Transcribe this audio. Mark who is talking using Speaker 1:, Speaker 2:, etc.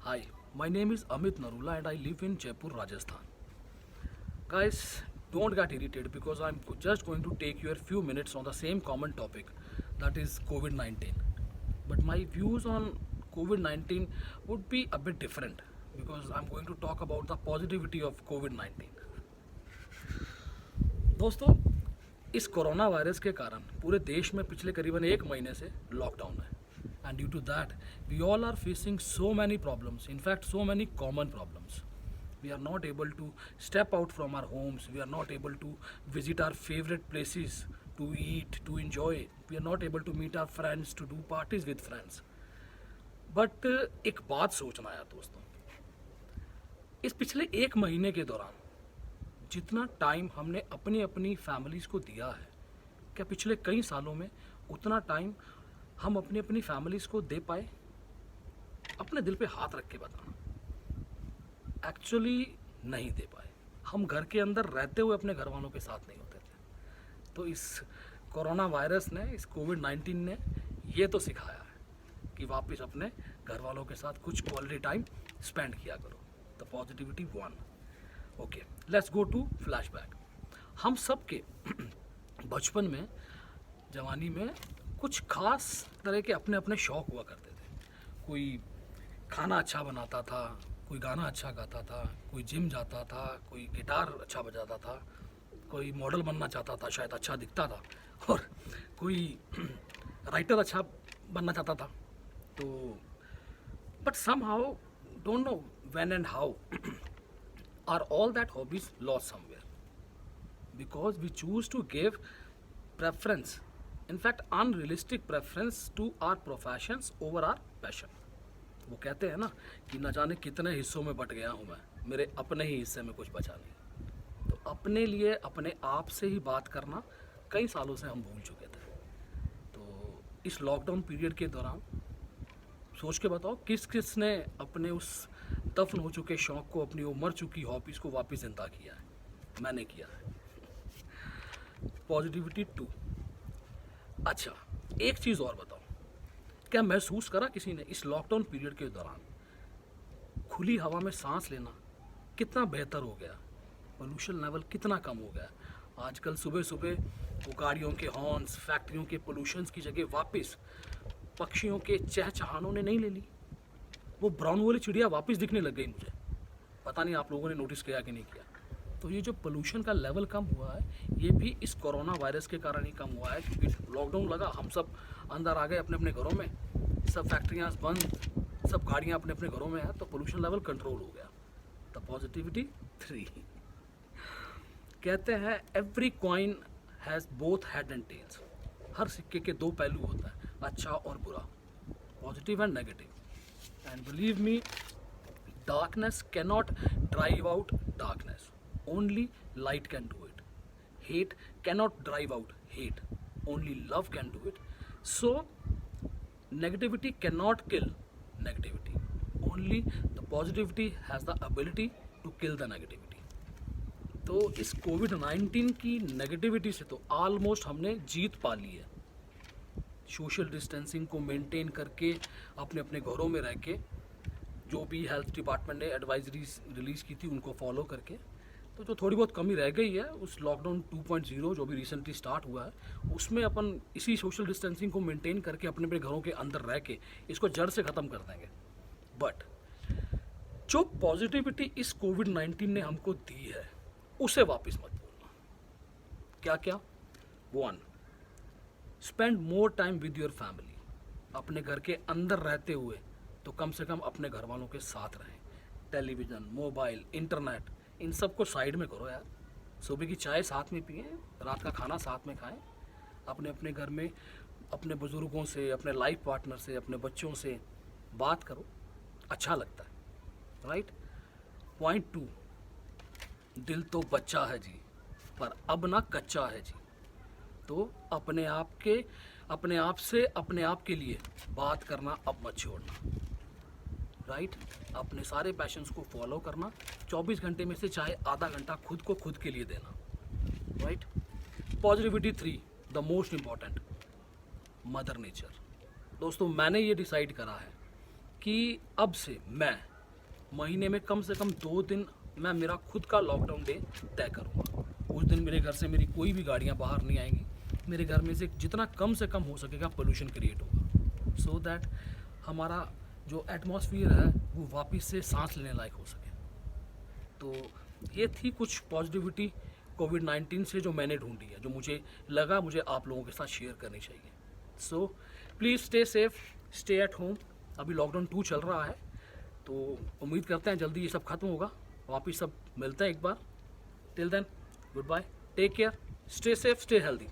Speaker 1: Hi, my name is Amit Narula and I live in Jaipur, Rajasthan. Guys, don't get irritated because I'm just going to take you a few minutes on the same common topic, that is COVID 19. But my views on COVID 19 would be a bit different because I'm going to talk about the positivity of COVID 19. दोस्तों, इस corona virus के कारण पूरे देश में पिछले करीबन एक महीने से लॉकडाउन है and due to that we all are facing so many problems, in fact so many common problems. We are not able to step out from our homes. We are not able to visit our favorite places to eat, to enjoy. We are not able to meet our friends, to do parties with friends. But एक बात सोचना है दोस्तों, इस पिछले एक महीने के दौरान जितना टाइम हमने अपनी अपनी फैमिलीज को दिया है, क्या पिछले कई सालों में उतना टाइम हम अपनी अपनी फैमिलीज को दे पाए? अपने दिल पे हाथ रख के बताना. एक्चुअली नहीं दे पाए. हम घर के अंदर रहते हुए अपने घर वालों के साथ नहीं होते थे. तो इस कोरोना वायरस ने, इस कोविड 19 ने ये तो सिखाया है कि वापस अपने घर वालों के साथ कुछ क्वालिटी टाइम स्पेंड किया करो. The positivity 1. Okay, let's go to flashback. हम सब के बचपन में, जवानी में कुछ खास तरह के अपने अपने शौक हुआ करते थे. कोई खाना अच्छा बनाता था, कोई गाना अच्छा गाता था, कोई जिम जाता था, कोई गिटार अच्छा बजाता था, कोई मॉडल बनना चाहता था, शायद अच्छा दिखता था, और कोई राइटर अच्छा बनना चाहता था. तो but somehow, don't know when and how, are all that hobbies lost somewhere because we choose to give preference, in fact unrealistic preference to our professions over our passion. वो कहते हैं ना कि न जाने कितने हिस्सों में बट गया हूँ मैं, मेरे अपने ही हिस्से में कुछ बचा नहीं. तो अपने लिए अपने आप से ही बात करना कई सालों से हम भूल चुके थे. तो इस लॉकडाउन पीरियड के दौरान सोच के बताओ किस किस ने अपने उस दफन हो चुके शौक को, अपनी वो मर चुकी हॉबीज़ को वापस जिंदा किया है? मैंने किया है. पॉजिटिविटी 2. अच्छा, एक चीज़ और बताओ, क्या महसूस करा किसी ने इस लॉकडाउन पीरियड के दौरान खुली हवा में सांस लेना कितना बेहतर हो गया? पोल्यूशन लेवल कितना कम हो गया? आजकल सुबह सुबह वो गाड़ियों के हॉर्न्स, फैक्ट्रियों के पोल्यूशंस की जगह वापस पक्षियों के चहचहानों ने नहीं ले ली. वो ब्राउन वाली चिड़िया वापस दिखने लग गई मुझे. पता नहीं आप लोगों ने नोटिस किया कि नहीं किया. तो ये जो पोल्यूशन का लेवल कम हुआ है, ये भी इस कोरोना वायरस के कारण ही कम हुआ है, क्योंकि लॉकडाउन लगा, हम सब अंदर आ गए अपने अपने घरों में, सब फैक्ट्रियाँ बंद, सब गाड़ियाँ अपने अपने घरों में हैं, तो पोल्यूशन लेवल कंट्रोल हो गया. The positivity 3. कहते हैं every coin has both head and tails. हर सिक्के के दो पहलू होता है, अच्छा और बुरा, positive and negative. And believe me, darkness cannot drive out darkness. Only light can do it. Hate cannot drive out hate. Only love can do it. So, negativity cannot kill negativity. Only the positivity has the ability to kill the negativity. तो इस Covid 19 की negativity से तो almost हमने जीत पा ली है. Social distancing को maintain करके, अपने अपने घरों में रह के, जो भी हेल्थ डिपार्टमेंट ने एडवाइजरीज रिलीज़ की थी उनको फॉलो करके, तो जो थोड़ी बहुत कमी रह गई है उस लॉकडाउन 2.0 जो भी रिसेंटली स्टार्ट हुआ है, उसमें अपन इसी सोशल डिस्टेंसिंग को मेंटेन करके अपने अपने घरों के अंदर रह के इसको जड़ से ख़त्म कर देंगे. बट जो पॉजिटिविटी इस कोविड 19 ने हमको दी है उसे वापस मत भूलना. क्या क्या? 1. Spend more time with your family. अपने घर के अंदर रहते हुए तो कम से कम अपने घर वालों के साथ रहें. टेलीविज़न, मोबाइल, इंटरनेट, इन सब को साइड में करो यार. सुबह की चाय साथ में पिएं, रात का खाना साथ में खाएं. अपने अपने घर में अपने बुज़ुर्गों से, अपने लाइफ पार्टनर से, अपने बच्चों से बात करो, अच्छा लगता है, राइट. पॉइंट 2. दिल तो बच्चा है जी, पर अब ना कच्चा है जी. तो अपने आप से अपने आप के लिए बात करना अब मत छोड़ना, राइट. अपने सारे पैशंस को फॉलो करना. 24 घंटे में से चाहे आधा घंटा खुद को खुद के लिए देना, right. Positivity 3, the most important, mother nature. दोस्तों, मैंने ये डिसाइड करा है कि अब से मैं महीने में कम से कम 2 दिन मैं मेरा खुद का लॉकडाउन डे तय करूँगा। उस दिन मेरे घर से मेरी कोई भी गाड़ियाँ बाहर नहीं आएंगी। मेरे घर में से जितना कम से कम हो सकेगा पोल्यूशन क्रिएट होगा, सो दैट हमारा जो एटमॉस्फेयर है वो वापस से सांस लेने लायक हो सके। तो ये थी कुछ पॉजिटिविटी कोविड-19 से जो मैंने ढूंढी है, जो मुझे लगा मुझे आप लोगों के साथ शेयर करनी चाहिए। So please stay safe, stay at home. अभी लॉकडाउन 2 चल रहा है, तो उम्मीद करते हैं जल्दी ये सब खत्म होगा, वापस सब मिलते हैं एक बार। Till then, good bye, take care, stay safe, stay healthy.